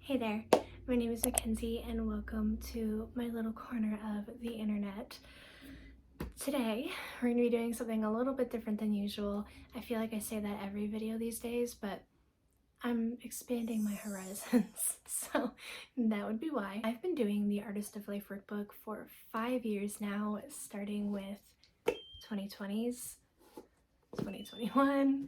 Hey there, my name is Mackenzie and welcome to my little corner of the internet. Today, we're going to be doing something a little bit different than usual. I feel like I say that every video these days, but I'm expanding my horizons, so that would be why. I've been doing the Artist of Life Workbook for 5 years now, starting with 2020s, 2021,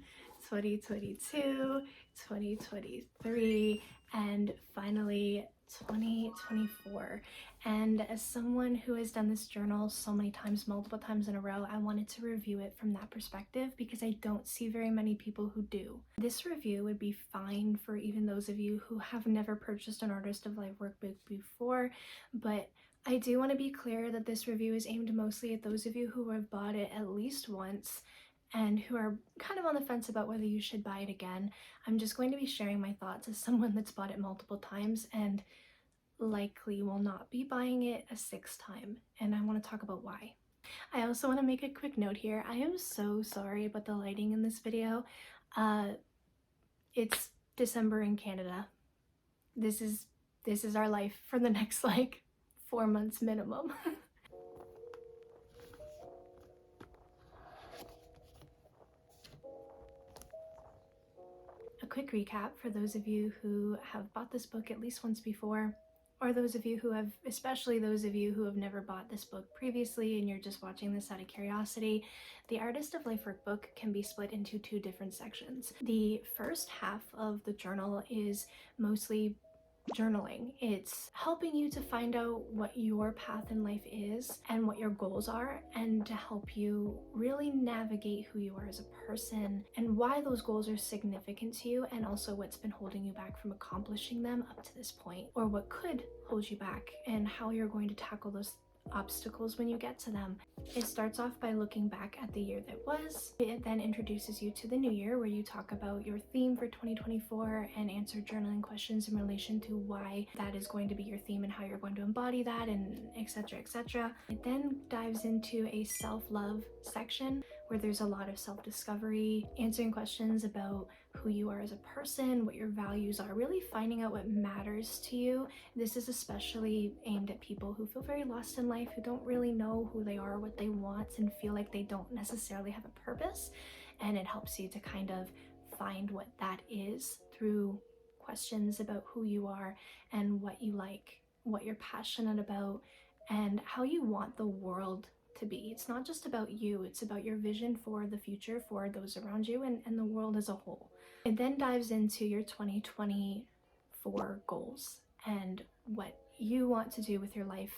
2022, 2023, and finally 2024. And as someone who has done this journal so many times, multiple times in a row, I wanted to review it from that perspective because I don't see very many people who do. This review would be fine for even those of you who have never purchased an Artist of Life workbook before, but I do want to be clear that this review is aimed mostly at those of you who have bought it at least once and who are kind of on the fence about whether you should buy it again. I'm just going to be sharing my thoughts as someone that's bought it multiple times and likely will not be buying it a sixth time, and I want to talk about why. I also want to make a quick note here. I am so sorry about the lighting in this video. It's December in Canada. This is our life for the next like 4 months minimum. A quick recap for those of you who have bought this book at least once before, or those of you who have, especially those of you who have never bought this book previously and you're just watching this out of curiosity. The Artist of Life Workbook can be split into two different sections. The first half of the journal is mostly journaling. It's helping you to find out what your path in life is and what your goals are, and to help you really navigate who you are as a person and why those goals are significant to you, and also what's been holding you back from accomplishing them up to this point, or what could hold you back, and how you're going to tackle those obstacles when you get to them. It starts off by looking back at the year that was. It then introduces you to the new year, where you talk about your theme for 2024 and answer journaling questions in relation to why that is going to be your theme and how you're going to embody that, and etc, etc. It then dives into a self-love section where there's a lot of self-discovery, answering questions about who you are as a person, what your values are, really finding out what matters to you. This is especially aimed at people who feel very lost in life, who don't really know who they are, what they want, and feel like they don't necessarily have a purpose. And it helps you to kind of find what that is through questions about who you are and what you like, what you're passionate about, and how you want the world to be. It's not just about you, it's about your vision for the future, for those around you, and the world as a whole. It then dives into your 2024 goals and what you want to do with your life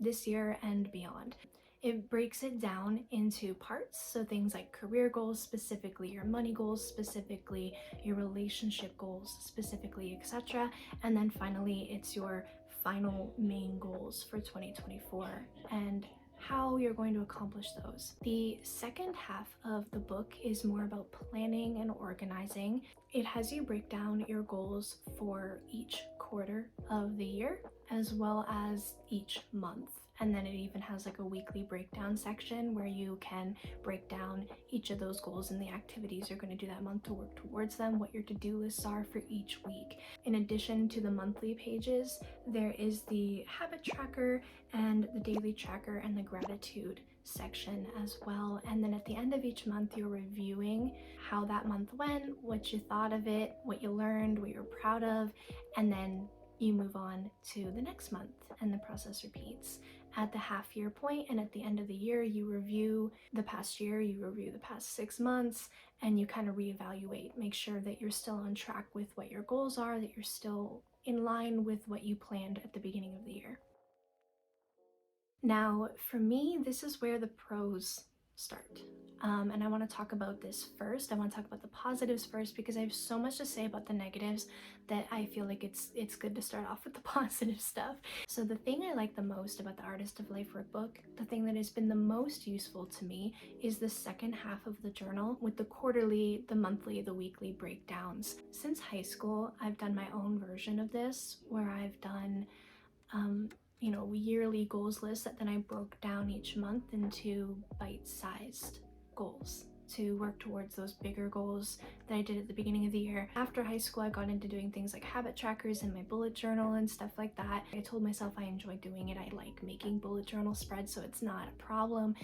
this year and beyond. It breaks it down into parts, so things like career goals, specifically your money goals, specifically your relationship goals, specifically, etc. And then finally, it's your final main goals for 2024 and how you're going to accomplish those. The second half of the book is more about planning and organizing. It has you break down your goals for each quarter of the year as well as each month. And then it even has like a weekly breakdown section where you can break down each of those goals and the activities you're going to do that month to work towards them, what your to-do lists are for each week. In addition to the monthly pages, there is the habit tracker and the daily tracker and the gratitude section as well. And then at the end of each month, you're reviewing how that month went, what you thought of it, what you learned, what you're proud of, and then you move on to the next month and the process repeats. At the half year point and at the end of the year, you review the past year, you review the past 6 months, and you kind of reevaluate, make sure that you're still on track with what your goals are, that you're still in line with what you planned at the beginning of the year. Now, for me, this is where the pros start. And I want to talk about this first. I want to talk about the positives first because I have so much to say about the negatives that I feel like it's good to start off with the positive stuff. So the thing I like the most about the Artist of Life workbook, the thing that has been the most useful to me, is the second half of the journal with the quarterly, the monthly, the weekly breakdowns. Since high school, I've done my own version of this where I've done yearly goals lists that then I broke down each month into bite-sized goals. to work towards those bigger goals that I did at the beginning of the year. After high school, I got into doing things like habit trackers and my bullet journal and stuff like that. I told myself I enjoy doing it. I like making bullet journal spreads, so it's not a problem.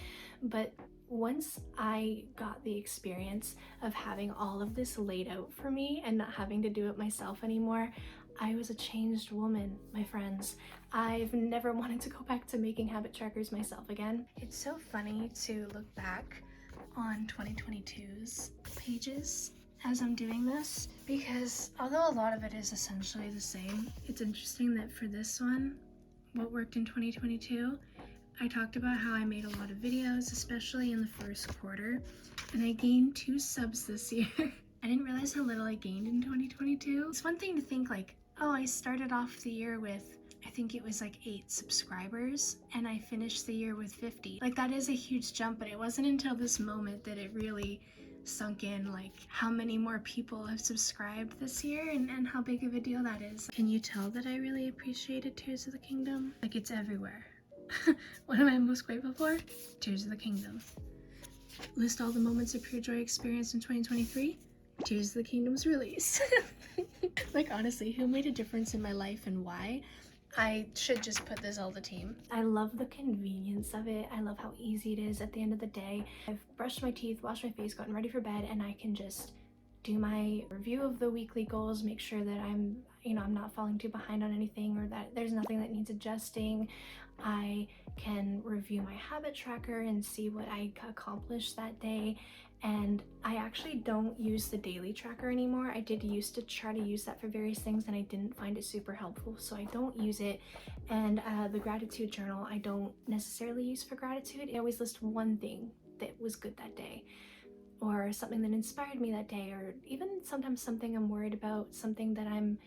But once I got the experience of having all of this laid out for me and not having to do it myself anymore, I was a changed woman, my friends. I've never wanted to go back to making habit trackers myself again. It's so funny to look back on 2022's pages as I'm doing this, because although a lot of it is essentially the same, it's interesting that for this one, what worked in 2022, I talked about how I made a lot of videos, especially in the first quarter, and I gained 2 subs this year. I didn't realize how little I gained in 2022. It's one thing to think like, oh, I started off the year with, I think it was like 8 subscribers, and I finished the year with 50. Like, that is a huge jump, but it wasn't until this moment that it really sunk in, like how many more people have subscribed this year and how big of a deal that is. Can you tell that I really appreciated Tears of the Kingdom? Like, it's everywhere. What am I most grateful for? Tears of the Kingdom. List all the moments of pure joy experienced in 2023. Tears of the Kingdom's release. Like, honestly, who made a difference in my life and why? I should just put this all the team. I love the convenience of it. I love how easy it is at the end of the day. I've brushed my teeth, washed my face, gotten ready for bed, and I can just do my review of the weekly goals, make sure that I'm not falling too behind on anything or that there's nothing that needs adjusting. I can review my habit tracker and see what I accomplished that day. And I actually don't use the daily tracker anymore. I did used to try to use that for various things and I didn't find it super helpful, so I don't use it. And the gratitude journal I don't necessarily use for gratitude. I always list one thing that was good that day, or something that inspired me that day, or even sometimes something I'm worried about, something that I'm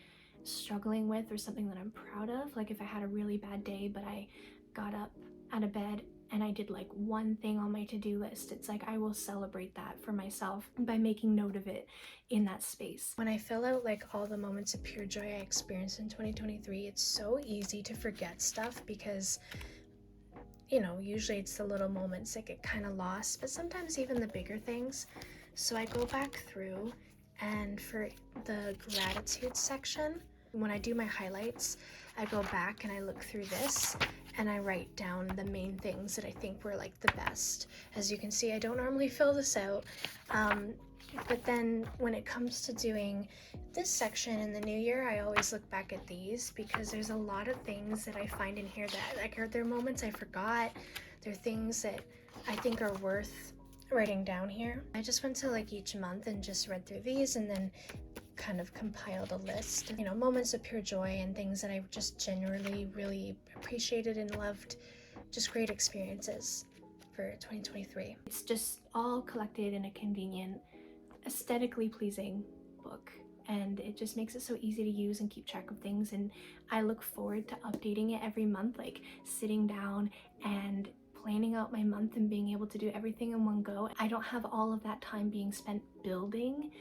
struggling with, or something that I'm proud of. Like if I had a really bad day but I got up out of bed and I did like one thing on my to-do list, it's like I will celebrate that for myself by making note of it in that space. When I fill out like all the moments of pure joy I experienced in 2023, it's so easy to forget stuff because usually it's the little moments that get kind of lost, but sometimes even the bigger things. So I go back through, and for the gratitude section, when I do my highlights, I go back and I look through this and I write down the main things that I think were like the best. As you can see, I don't normally fill this out, but then when it comes to doing this section in the new year, I always look back at these because there's a lot of things that I find in here that like are there moments I forgot. They're things that I think are worth writing down here. I just went to like each month and just read through these and then kind of compiled a list, moments of pure joy and things that I just generally really appreciated and loved, just great experiences for 2023. It's just all collected in a convenient, aesthetically pleasing book, and it just makes it so easy to use and keep track of things. And I look forward to updating it every month, like sitting down and planning out my month and being able to do everything in one go. I don't have all of that time being spent building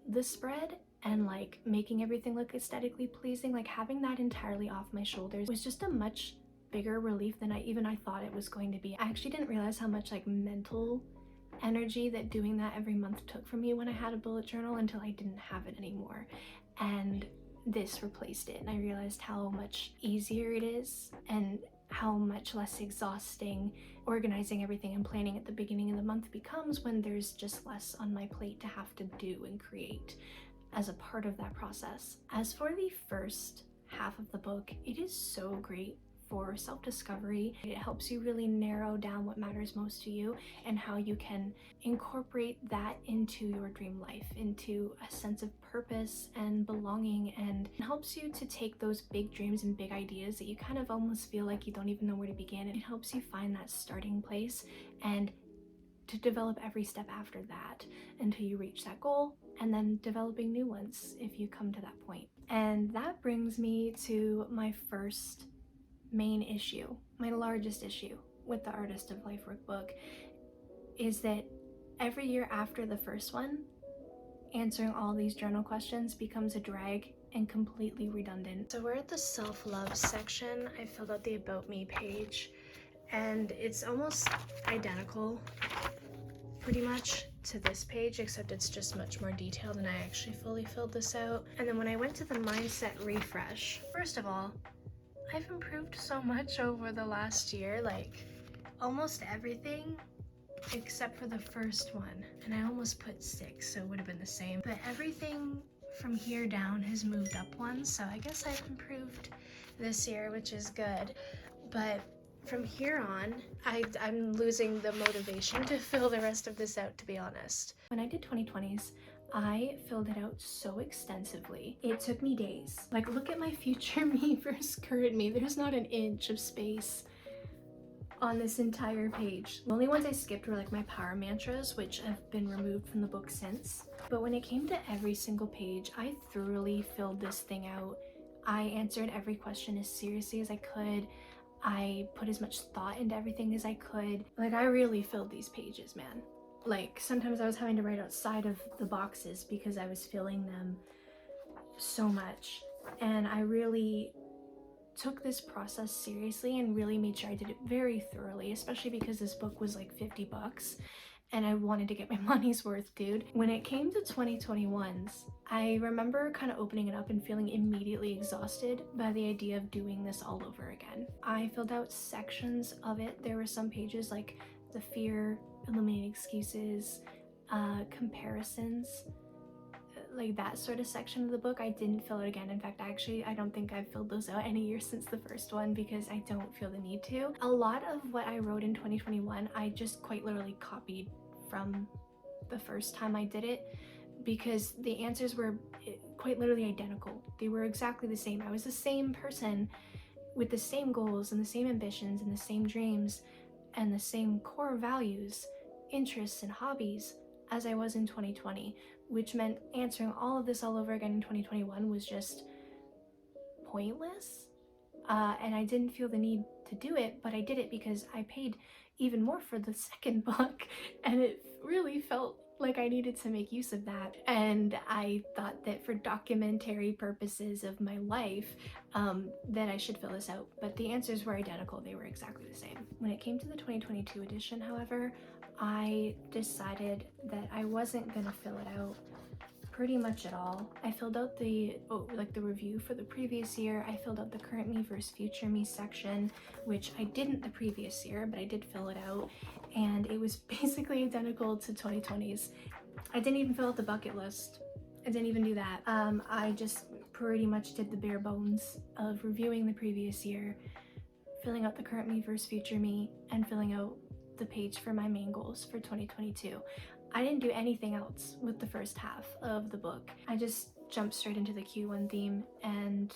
the spread and like making everything look aesthetically pleasing. Like having that entirely off my shoulders was just a much bigger relief than I thought it was going to be. I actually didn't realize how much like mental energy that doing that every month took from me when I had a bullet journal until I didn't have it anymore, and this replaced it, and I realized how much easier it is and how much less exhausting organizing everything and planning at the beginning of the month becomes when there's just less on my plate to have to do and create as a part of that process. As for the first half of the book, it is so great for self-discovery. It helps you really narrow down what matters most to you and how you can incorporate that into your dream life, into a sense of purpose and belonging, and helps you to take those big dreams and big ideas that you kind of almost feel like you don't even know where to begin. It helps you find that starting place and to develop every step after that until you reach that goal, and then developing new ones if you come to that point. And that brings me to my first main issue, my largest issue with the Artist of Life Workbook, is that every year after the first one, answering all these journal questions becomes a drag and completely redundant. So we're at the self-love section. I filled out the About Me page, and it's almost identical pretty much to this page, except it's just much more detailed and I actually fully filled this out. And then when I went to the mindset refresh, first of all, I've improved so much over the last year, like almost everything except for the first one. And I almost put 6, so it would have been the same. But everything from here down has moved up one, so I guess I've improved this year, which is good. But from here on, I'm losing the motivation to fill the rest of this out, to be honest. When I did 2020s, I filled it out so extensively. It took me days. Like, look at my future me versus current me. There's not an inch of space on this entire page. The only ones I skipped were like my power mantras, which have been removed from the book since. But when it came to every single page, I thoroughly filled this thing out. I answered every question as seriously as I could. I put as much thought into everything as I could. Like, I really filled these pages, man. Like, sometimes I was having to write outside of the boxes because I was filling them so much. And I really took this process seriously and really made sure I did it very thoroughly, especially because this book was like $50 and I wanted to get my money's worth, dude. When it came to 2021's, I remember kind of opening it up and feeling immediately exhausted by the idea of doing this all over again. I filled out sections of it. There were some pages like the fear, eliminating excuses, comparisons, like that sort of section of the book. I didn't fill it again. In fact, I don't think I've filled those out any year since the first one because I don't feel the need to. A lot of what I wrote in 2021, I just quite literally copied from the first time I did it because the answers were quite literally identical. They were exactly the same. I was the same person with the same goals and the same ambitions and the same dreams and the same core values, interests, and hobbies as I was in 2020, which meant answering all of this all over again in 2021 was just pointless. And I didn't feel the need to do it, but I did it because I paid even more for the second book, and it really felt like I needed to make use of that. And I thought that for documentary purposes of my life, that I should fill this out. But the answers were identical. They were exactly the same. When it came to the 2022 edition, however, I decided that I wasn't gonna fill it out pretty much at all. I filled out the review for the previous year. I filled out the current me versus future me section, which I didn't the previous year, but I did fill it out, and it was basically identical to 2020's. I didn't even fill out the bucket list. I didn't even do that. I just pretty much did the bare bones of reviewing the previous year, filling out the current me versus future me, and filling out the page for my main goals for 2022. I didn't do anything else with the first half of the book. I just jumped straight into the Q1 theme and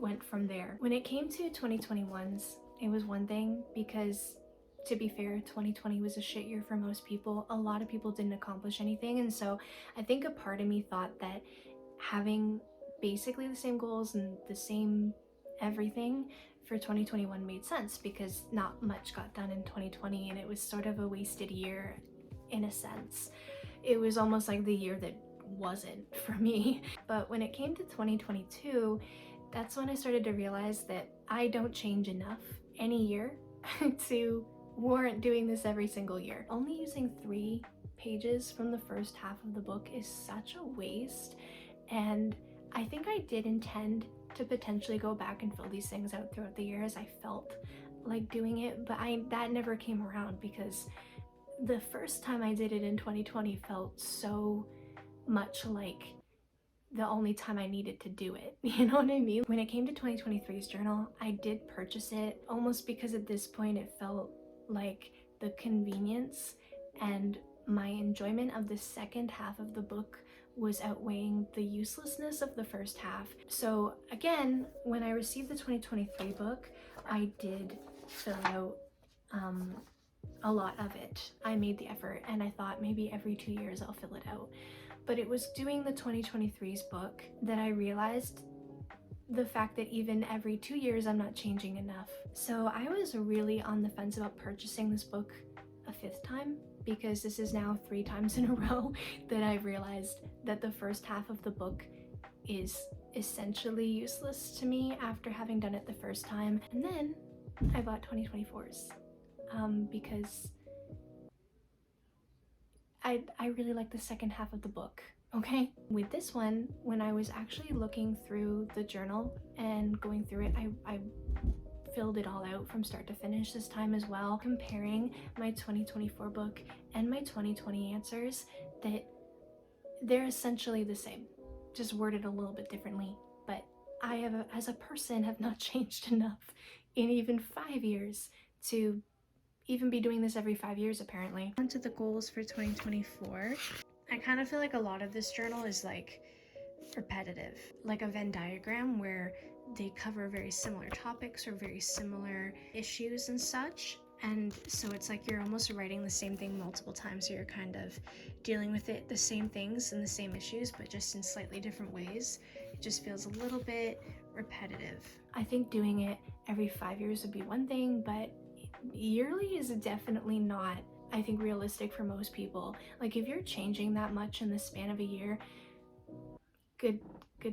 went from there. When it came to 2021's, it was one thing because, to be fair, 2020 was a shit year for most people. A lot of people didn't accomplish anything, and so I think a part of me thought that having basically the same goals and the same everything for 2021 made sense because not much got done in 2020 and it was sort of a wasted year in a sense. It was almost like the year that wasn't for me. But when it came to 2022, that's when I started to realize that I don't change enough any year to warrant doing this every single year. Only using 3 pages from the first half of the book is such a waste, and I think I did intend to potentially go back and fill these things out throughout the year as I felt like doing it, but that never came around because the first time I did it in 2020 felt so much like the only time I needed to do it. You know what I mean? When it came to 2023's journal, I did purchase it almost because at this point it felt like the convenience and my enjoyment of the second half of the book was outweighing the uselessness of the first half. So again, when I received the 2023 book, I did fill out a lot of it. I made the effort and I thought maybe every 2 years I'll fill it out. But it was doing the 2023's book that I realized the fact that even every 2 years I'm not changing enough. So I was really on the fence about purchasing this book a 5th time because this is now 3 times in a row that I've realized that the first half of the book is essentially useless to me after having done it the first time. And then I bought 2024's because I really like the second half of the book. Okay, with this one, when I was actually looking through the journal and going through it, I filled it all out from start to finish this time as well, comparing my 2024 book and my 2020 answers, that they're essentially the same, just worded a little bit differently. But I have, as a person, have not changed enough in even 5 years to even be doing this every 5 years, apparently. On to the goals for 2024. I kind of feel like a lot of this journal is like repetitive, like a Venn diagram where they cover very similar topics or very similar issues and such. And so it's like you're almost writing the same thing multiple times, so you're kind of dealing with it, the same things and the same issues, but just in slightly different ways. It just feels a little bit repetitive. I think doing it every 5 years would be one thing, but yearly is definitely not, I think, realistic for most people. Like, if you're changing that much in the span of a year, good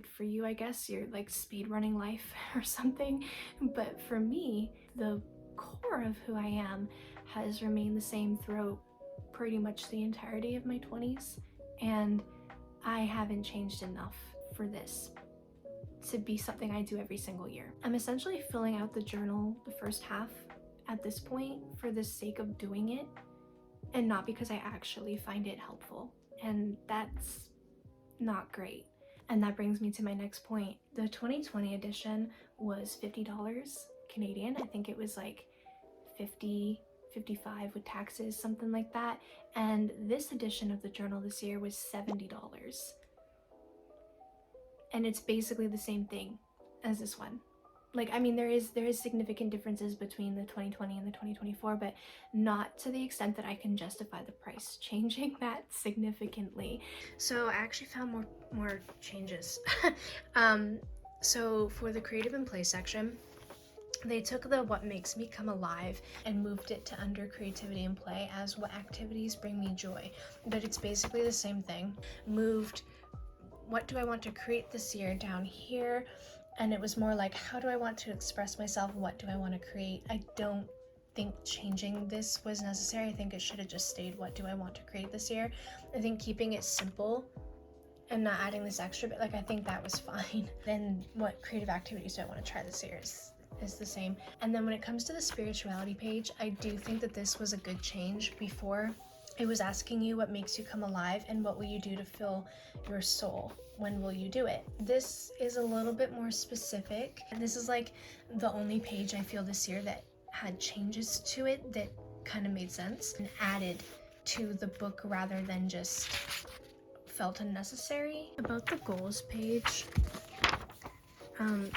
for you, I guess. You're like speed running life or something. But for me, the core of who I am has remained the same throughout pretty much the entirety of my 20s, and I haven't changed enough for this to be something I do every single year. I'm essentially filling out the journal, the first half, at this point for the sake of doing it, and not because I actually find it helpful. And that's not great. And that brings me to my next point. The 2020 edition was $50 Canadian. I think it was like 50, 55 with taxes, something like that. And this edition of the journal this year was $70. And it's basically the same thing as this one. Like, I mean, there is significant differences between the 2020 and the 2024, but not to the extent that I can justify the price changing that significantly. So I actually found more changes. So for the creative and play section, they took the what makes me come alive and moved it to under creativity and play as what activities bring me joy. But it's basically the same thing. Moved what do I want to create this year down here, and it was more like, how do I want to express myself? What do I want to create? I don't think changing this was necessary. I think it should have just stayed, what do I want to create this year? I think keeping it simple and not adding this extra bit, like, I think that was fine. Then what creative activities do I want to try this year is the same. And then when it comes to the spirituality page, I do think that this was a good change. Before, it was asking you what makes you come alive and what will you do to fill your soul. When will you do it? This is a little bit more specific. And this is like the only page I feel this year that had changes to it that kind of made sense and added to the book rather than just felt unnecessary. About the goals page,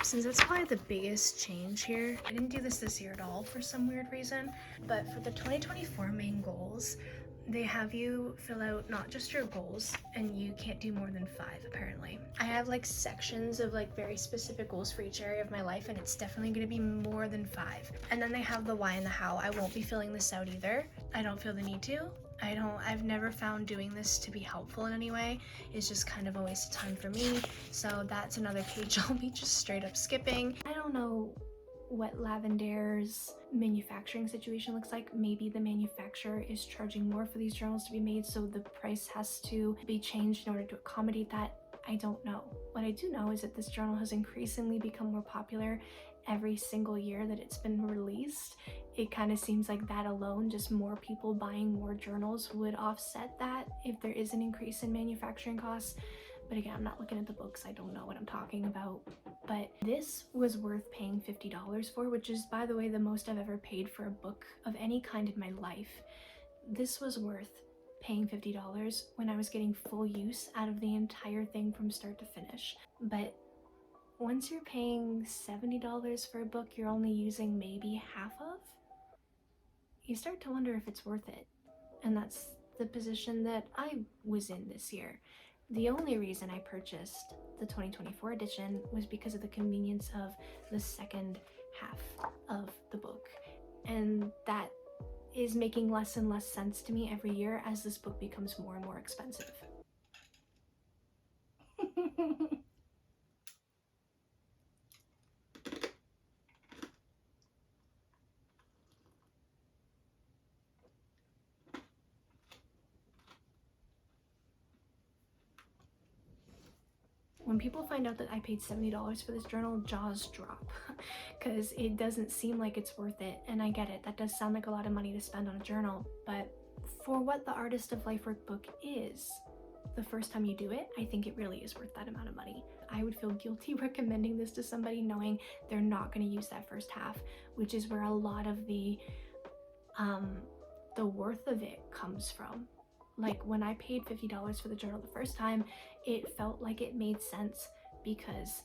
since that's probably the biggest change here, I didn't do this year at all for some weird reason, but for the 2024 main goals, they have you fill out not just your goals, and you can't do more than 5 apparently. I have like sections of like very specific goals for each area of my life, and it's definitely going to be more than 5. And then they have the why and the how. I won't be filling this out either. I don't feel the need to. I've never found doing this to be helpful in any way. It's just kind of a waste of time for me. So that's another page I'll be just straight up skipping. I don't know what Lavender's manufacturing situation looks like. Maybe the manufacturer is charging more for these journals to be made, so the price has to be changed in order to accommodate that. I don't know. What I do know is that this journal has increasingly become more popular every single year that it's been released. It kind of seems like that alone, just more people buying more journals, would offset that if there is an increase in manufacturing costs. But again, I'm not looking at the books, I don't know what I'm talking about. But this was worth paying $50 for, which is, by the way, the most I've ever paid for a book of any kind in my life. This was worth paying $50 when I was getting full use out of the entire thing from start to finish. But once you're paying $70 for a book you're only using maybe half of, you start to wonder if it's worth it. And that's the position that I was in this year. The only reason I purchased the 2024 edition was because of the convenience of the second half of the book. And that is making less and less sense to me every year as this book becomes more and more expensive. When people find out that I paid $70 for this journal, jaws drop because it doesn't seem like it's worth it. And I get it, that does sound like a lot of money to spend on a journal, but for what the Artist of Life Workbook is, the first time you do it, I think it really is worth that amount of money. I would feel guilty recommending this to somebody knowing they're not going to use that first half, which is where a lot of the worth of it comes from. Like when I paid $50 for the journal the first time, it felt like it made sense because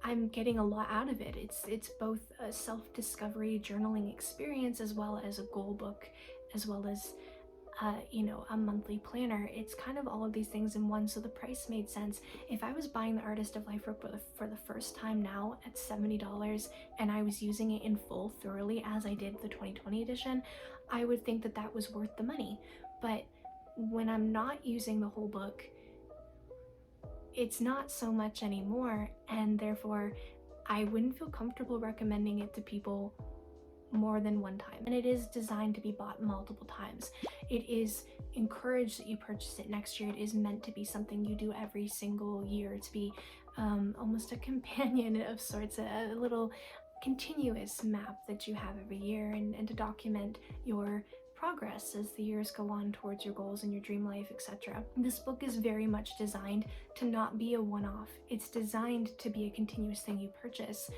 I'm getting a lot out of it. It's both a self-discovery journaling experience as well as a goal book, as well as a monthly planner. It's kind of all of these things in one, so the price made sense. If I was buying the Artist of Life Workbook for the first time now at $70 and I was using it in full thoroughly as I did the 2020 edition, I would think that that was worth the money. But when I'm not using the whole book, it's not so much anymore, and therefore I wouldn't feel comfortable recommending it to people more than one time. And it is designed to be bought multiple times. It is encouraged that you purchase it next year. It is meant to be something you do every single year, to be almost a companion of sorts, a little continuous map that you have every year, and to document your progress as the years go on towards your goals and your dream life, etc. This book is very much designed to not be a one-off. It's designed to be a continuous thing you purchase.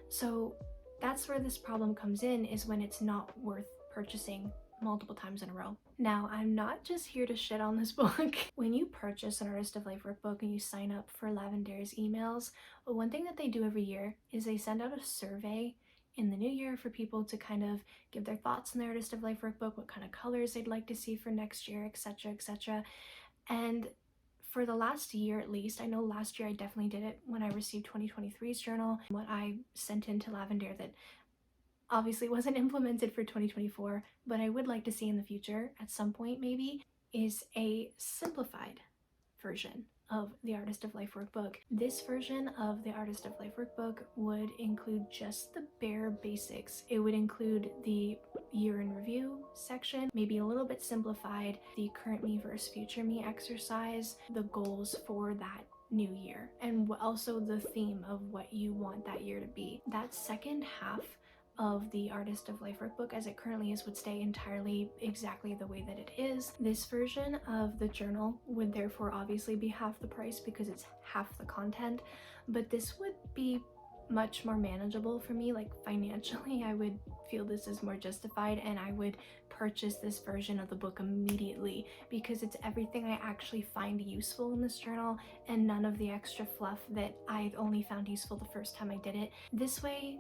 So that's where this problem comes in, is when it's not worth purchasing multiple times in a row. Now, I'm not just here to shit on this book. When you purchase an Artist of Life Workbook and you sign up for Lavendare's emails, one thing that they do every year is they send out a survey in the new year for people to kind of give their thoughts on the Artist of Life Workbook, what kind of colors they'd like to see for next year, etc., etc. And for the last year at least, I know last year I definitely did it when I received 2023's journal, what I sent into Lavendare that obviously wasn't implemented for 2024, but I would like to see in the future at some point maybe, is a simplified version of the Artist of Life Workbook. This version of the Artist of Life Workbook would include just the bare basics. It would include the year in review section, maybe a little bit simplified, the current me versus future me exercise, the goals for that new year, and also the theme of what you want that year to be. That second half of the Artist of Life Workbook as it currently is would stay entirely exactly the way that it is. This version of the journal would therefore obviously be half the price because it's half the content, but this would be much more manageable for me. Like financially, I would feel this is more justified, and I would purchase this version of the book immediately because it's everything I actually find useful in this journal and none of the extra fluff that I've only found useful the first time I did it. This way,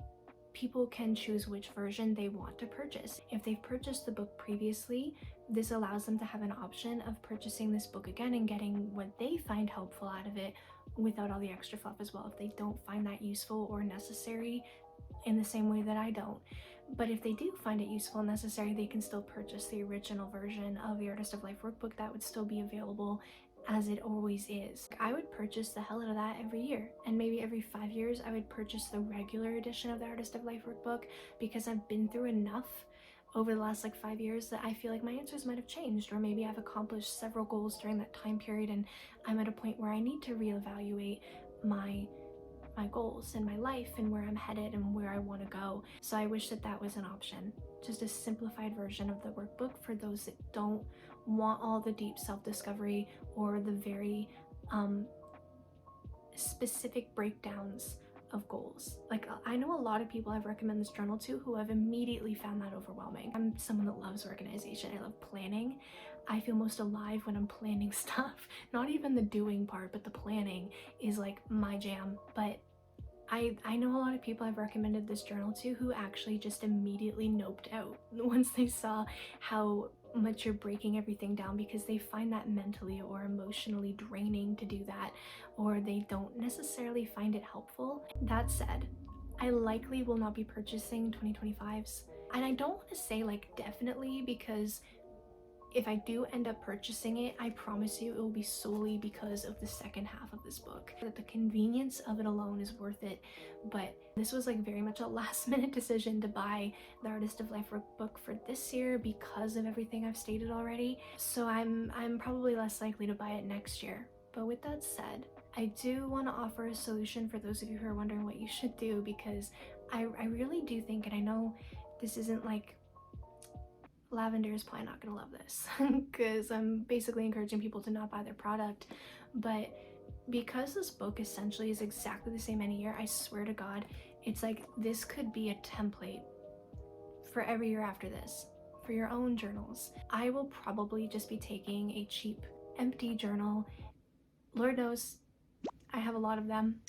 people can choose which version they want to purchase. If they've purchased the book previously, this allows them to have an option of purchasing this book again and getting what they find helpful out of it without all the extra fluff as well, if they don't find that useful or necessary in the same way that I don't. But if they do find it useful and necessary, they can still purchase the original version of the Artist of Life Workbook that would still be available as it always is. I would purchase the hell out of that every year, and maybe every 5 years I would purchase the regular edition of the Artist of Life Workbook because I've been through enough over the last 5 years that I feel like my answers might have changed, or maybe I've accomplished several goals during that time period and I'm at a point where I need to reevaluate my goals in my life and where I'm headed and where I want to go. So I wish that that was an option, just a simplified version of the workbook for those that don't want all the deep self-discovery or the very specific breakdowns of goals. Like, I know a lot of people I've recommended this journal to who have immediately found that overwhelming. I'm someone that loves organization. I love planning. I feel most alive when I'm planning stuff. Not even the doing part, but the planning is like my jam. But I know a lot of people I've recommended this journal to who actually just immediately noped out once they saw how much you're breaking everything down, because they find that mentally or emotionally draining to do that, or they don't necessarily find it helpful. That said, I likely will not be purchasing 2025's, and I don't want to say definitely, because if I do end up purchasing it, I promise you it will be solely because of the second half of this book. That the convenience of it alone is worth it, but this was very much a last minute decision to buy the Artist of Life Workbook for this year because of everything I've stated already. So I'm probably less likely to buy it next year. But with that said, I do want to offer a solution for those of you who are wondering what you should do, because I really do think, and I know this isn't like, Lavender is probably not gonna love this because I'm basically encouraging people to not buy their product, but because this book essentially is exactly the same any year, I swear to God, it's like this could be a template for every year after this, for your own journals. I will probably just be taking a cheap, empty journal. Lord knows I have a lot of them.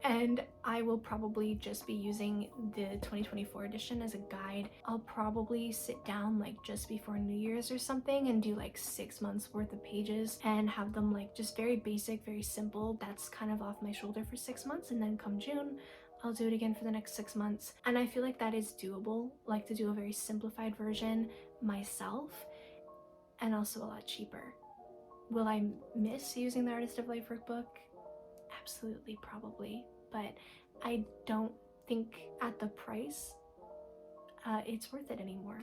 And I will probably just be using the 2024 edition as a guide. I'll probably sit down like just before New Year's or something and do like 6 months worth of pages and have them like just very basic, very simple. That's kind of off my shoulder for 6 months, and then come June, I'll do it again for the next 6 months. And I feel like that is doable, like to do a very simplified version myself, and also a lot cheaper. Will I miss using the Artist of Life Workbook? Absolutely, probably, but I don't think at the price it's worth it anymore,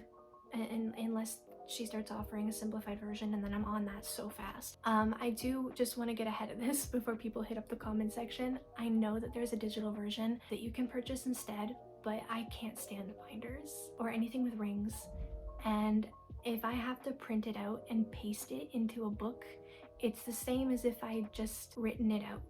and unless she starts offering a simplified version, and then I'm on that so fast. I do just want to get ahead of this before people hit up the comment section. I know that there's a digital version that you can purchase instead, but I can't stand binders or anything with rings, and if I have to print it out and paste it into a book, it's the same as if I just written it out.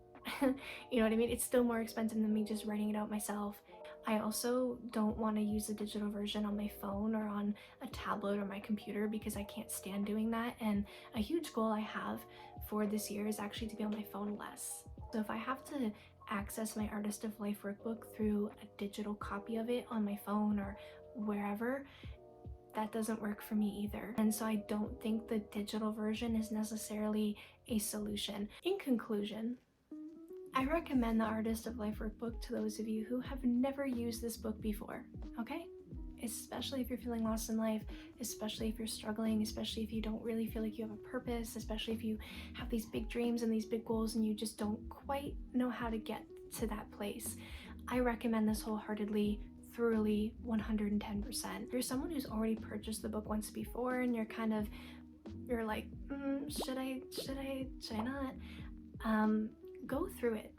You know what I mean? It's still more expensive than me just writing it out myself. I also don't want to use the digital version on my phone or on a tablet or my computer because I can't stand doing that. And a huge goal I have for this year is actually to be on my phone less. So if I have to access my Artist of Life workbook through a digital copy of it on my phone or wherever, that doesn't work for me either. And so I don't think the digital version is necessarily a solution. In conclusion, I recommend the Artist of Life Workbook to those of you who have never used this book before, okay? Especially if you're feeling lost in life, especially if you're struggling, especially if you don't really feel like you have a purpose, especially if you have these big dreams and these big goals and you just don't quite know how to get to that place. I recommend this wholeheartedly, thoroughly, 110%. If you're someone who's already purchased the book once before and you're like, should I not? Go through it.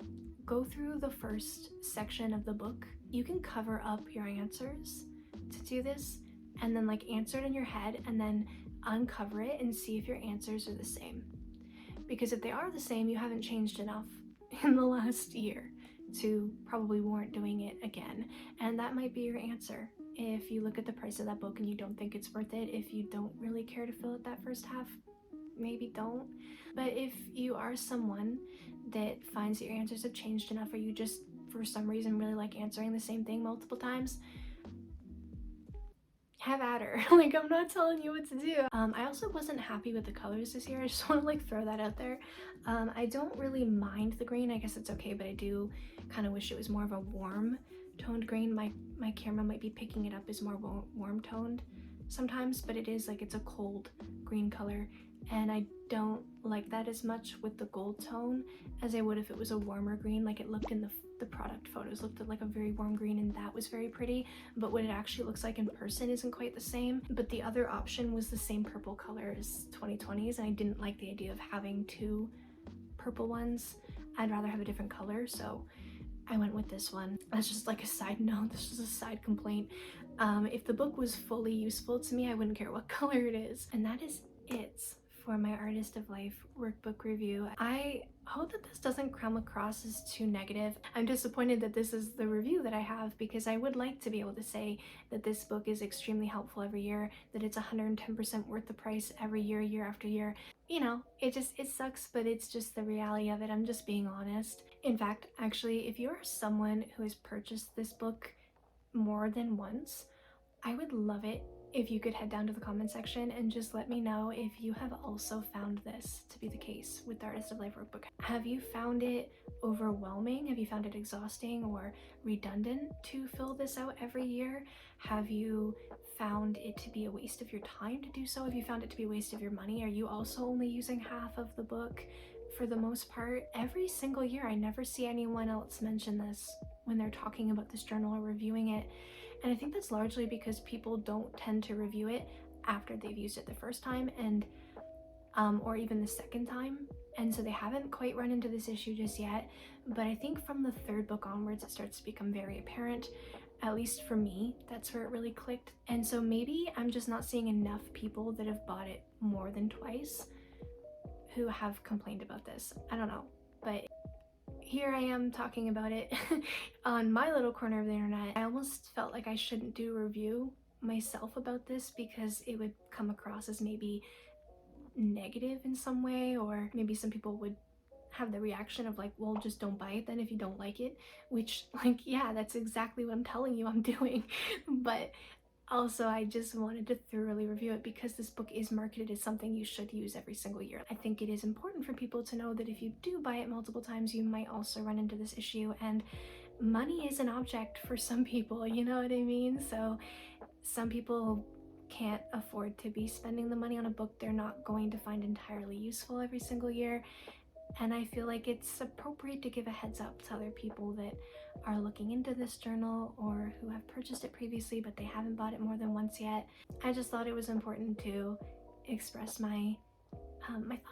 Go through the first section of the book. You can cover up your answers to do this, and then like answer it in your head and then uncover it and see if your answers are the same. Because if they are the same, you haven't changed enough in the last year to probably warrant doing it again. And that might be your answer. If you look at the price of that book and you don't think it's worth it, if you don't really care to fill out that first half, maybe don't. But if you are someone that finds that your answers have changed enough, or you just for some reason really like answering the same thing multiple times, have at her. Like, I'm not telling you what to do. I also wasn't happy with the colors this year. I just want to like throw that out there. I don't really mind the green. I guess it's okay, but I do kind of wish it was more of a warm toned green. My camera might be picking it up as more warm toned sometimes, but it is like, it's a cold green color, and I don't like that as much with the gold tone as I would if it was a warmer green. Like, it looked in the product photos looked like a very warm green, and that was very pretty, but what it actually looks like in person isn't quite the same. But the other option was the same purple color as 2020's, and I didn't like the idea of having two purple ones. I'd rather have a different color, so I went with this one. That's just like a side note. This is a side complaint. If the book was fully useful to me, I wouldn't care what color it is. And that is it for my Artist of Life workbook review. I hope that this doesn't come across as too negative. I'm disappointed that this is the review that I have, because I would like to be able to say that this book is extremely helpful every year, that it's 110% worth the price every year, year after year. You know, it sucks, but it's just the reality of it. I'm just being honest. In fact, actually, if you are someone who has purchased this book more than once, I would love it if you could head down to the comment section and just let me know if you have also found this to be the case with the Artist of Life workbook. Have you found it overwhelming? Have you found it exhausting or redundant to fill this out every year? Have you found it to be a waste of your time to do so? Have you found it to be a waste of your money? Are you also only using half of the book for the most part? Every single year, I never see anyone else mention this when they're talking about this journal or reviewing it. And I think that's largely because people don't tend to review it after they've used it the first time, and or even the second time. and so they haven't quite run into this issue just yet. But I think from the third book onwards, it starts to become very apparent. At least for me, that's where it really clicked. And so maybe I'm just not seeing enough people that have bought it more than twice who have complained about this. I don't know, but here I am talking about it on my little corner of the internet. I almost felt like I shouldn't do a review myself about this because it would come across as maybe negative in some way, or maybe some people would have the reaction of like, well, just don't buy it then if you don't like it, which, like, yeah, that's exactly what I'm telling you I'm doing. But also, I just wanted to thoroughly review it because this book is marketed as something you should use every single year. I think it is important for people to know that if you do buy it multiple times, you might also run into this issue, and money is an object for some people, you know what I mean? So some people can't afford to be spending the money on a book they're not going to find entirely useful every single year. And I feel like it's appropriate to give a heads up to other people that are looking into this journal or who have purchased it previously but they haven't bought it more than once yet. I just thought it was important to express my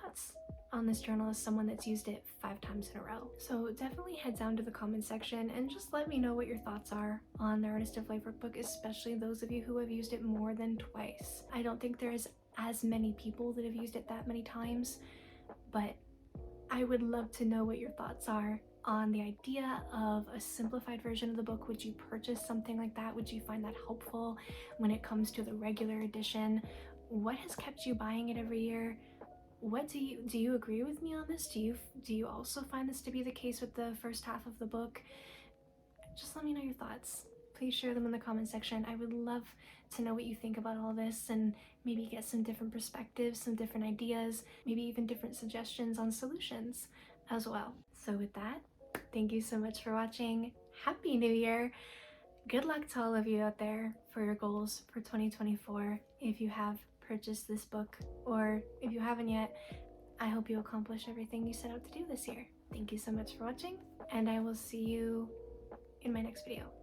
thoughts on this journal as someone that's used it 5 times in a row. So definitely head down to the comments section and just let me know what your thoughts are on the Artist of Life Workbook, especially those of you who have used it more than twice. I don't think there's as many people that have used it that many times, but I would love to know what your thoughts are on the idea of a simplified version of the book. Would you purchase something like that? Would you find that helpful when it comes to the regular edition? What has kept you buying it every year? What do you agree with me on this? Do you also find this to be the case with the first half of the book? Just let me know your thoughts. Please share them in the comment section. I would love to know what you think about all this and maybe get some different perspectives, some different ideas, maybe even different suggestions on solutions as well. So with that, thank you so much for watching. Happy New Year! Good luck to all of you out there for your goals for 2024. If you have purchased this book, or if you haven't yet, I hope you accomplish everything you set out to do this year. Thank you so much for watching, and I will see you in my next video.